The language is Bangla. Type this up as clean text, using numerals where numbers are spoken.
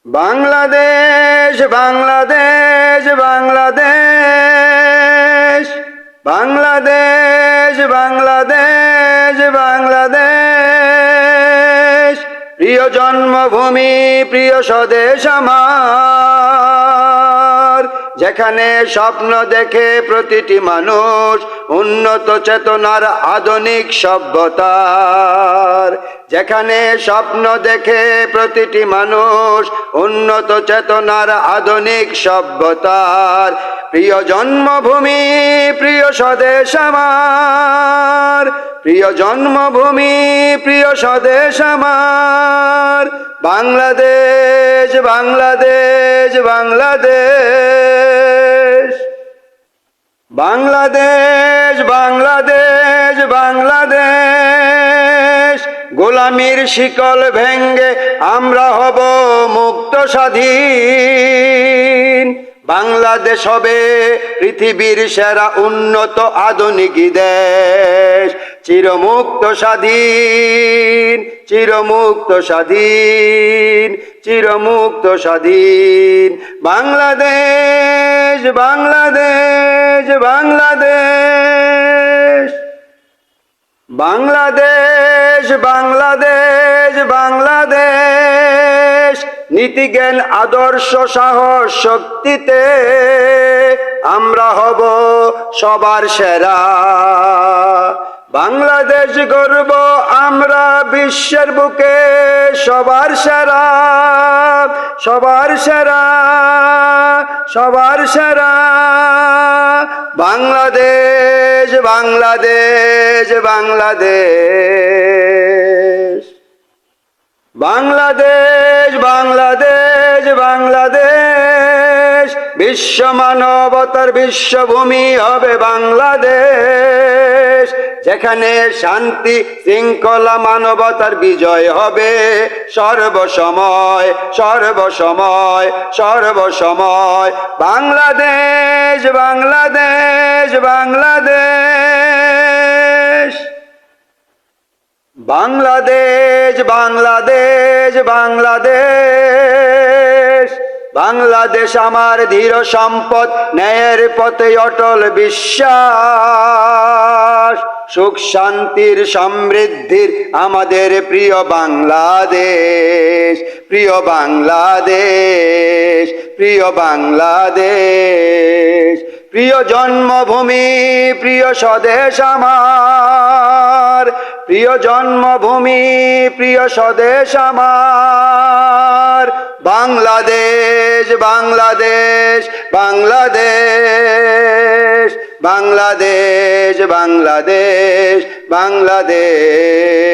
বাংলাদেশ বাংলাদেশ বাংলাদেশ বাংলাদেশ বাংলাদেশ বাংলাদেশ প্রিয় জন্মভূমি প্রিয় স্বদেশ আমার, যেখানে স্বপ্ন দেখে প্রতিটি মানুষ উন্নত চেতনার আধুনিক সভ্যতার, যেখানে স্বপ্ন দেখে প্রতিটি মানুষ উন্নত চেতনার আধুনিক সভ্যতার। প্রিয় জন্মভূমি প্রিয় স্বদেশ আমার, প্রিয় জন্মভূমি প্রিয় স্বদেশ আমার, বাংলাদেশ বাংলাদেশ বাংলাদেশ বাংলাদেশ বাংলাদেশ বাংলাদেশ গোলামির শিকল ভেঙ্গে আমরা হব মুক্ত স্বাধীন। বাংলাদেশ হবে পৃথিবীর সেরা উন্নত আধুনিক দেশ, চিরমুক্ত স্বাধীন চিরমুক্ত স্বাধীন চিরমুক্ত স্বাধীন। বাংলাদেশ বাংলাদেশ বাংলাদেশ বাংলাদেশ বাংলাদেশ বাংলাদেশ নীতিজ্ঞান আদর্শ সাহস শক্তিতে আমরা হব সবার সেরা। বাংলাদেশ গর্ব আমরা বিশ্বের বুকে সবার সেরা সবার সেরা সবার সেরা। বাংলাদেশ বাংলাদেশ বাংলাদেশ বাংলাদেশ বাংলাদেশ বাংলাদেশ বিশ্ব মানবতার বিশ্বভূমি হবে বাংলাদেশ, যেখানে শান্তি শৃঙ্খলা মানবতার বিজয় হবে সর্বসময় সর্বসময় সর্বসময়। বাংলাদেশ বাংলাদেশ বাংলাদেশ বাংলাদেশ বাংলাদেশ বাংলাদেশ বাংলাদেশ আমার ধীর সম্পদ, ন্যায়ের পথে অটল বিশ্বাস, সুখ শান্তির সমৃদ্ধির আমাদের প্রিয় বাংলাদেশ প্রিয় বাংলাদেশ প্রিয় বাংলাদেশ। প্রিয় জন্মভূমি প্রিয় স্বদেশ আমার, প্রিয় জন্মভূমি প্রিয় স্বদেশ আমার, বাংলাদেশ বাংলাদেশ বাংলাদেশ বাংলাদেশ বাংলাদেশ বাংলাদেশ।